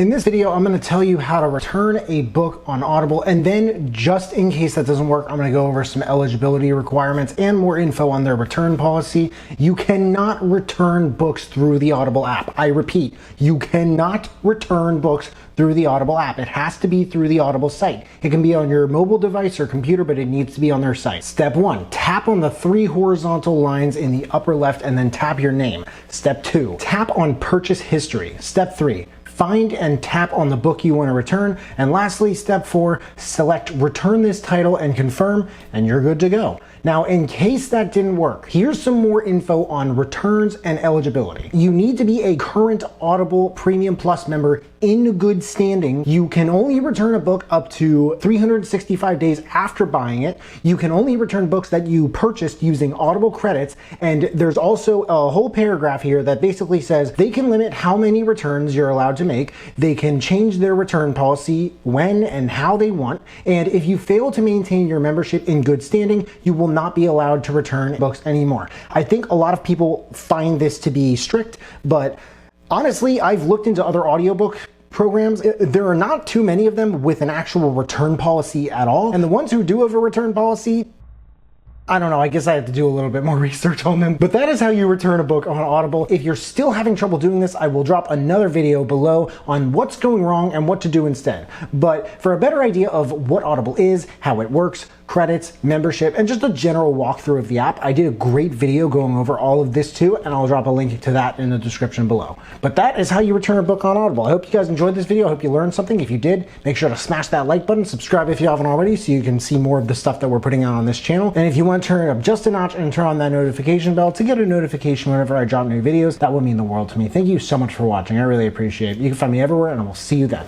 In this video, I'm going to tell you how to return a book on Audible, and then just in case that doesn't work, I'm going to go over some eligibility requirements and more info on their return policy. You cannot return books through the Audible app. I repeat, you cannot return books through the Audible app. It has to be through the Audible site. It can be on your mobile device or computer, but it needs to be on their site. Step 1, tap on the 3 horizontal lines in the upper left and then tap your name. Step 2, tap on purchase history. Step 3, find and tap on the book you want to return. And lastly, step 4, select return this title and confirm, and you're good to go. Now, in case that didn't work, here's some more info on returns and eligibility. You need to be a current Audible Premium Plus member in good standing. You can only return a book up to 365 days after buying it. You can only return books that you purchased using Audible credits. And there's also a whole paragraph here that basically says they can limit how many returns you're allowed to make. They can change their return policy when and how they want. And if you fail to maintain your membership in good standing, you will not be allowed to return books anymore. I think a lot of people find this to be strict, but honestly, I've looked into other audiobook programs. There are not too many of them with an actual return policy at all. And the ones who do have a return policy, I don't know, I guess I have to do a little bit more research on them. But that is how you return a book on Audible. If you're still having trouble doing this, I will drop another video below on what's going wrong and what to do instead. But for a better idea of what Audible is, how it works, credits, membership, and just a general walkthrough of the app, I did a great video going over all of this too, and I'll drop a link to that in the description below. But that is how you return a book on Audible. I hope you guys enjoyed this video. I hope you learned something. If you did, make sure to smash that like button, subscribe if you haven't already so you can see more of the stuff that we're putting out on this channel. And if you want to turn it up just a notch and turn on that notification bell to get a notification whenever I drop new videos, that would mean the world to me. Thank you so much for watching. I really appreciate it. You can find me everywhere, and I will see you then.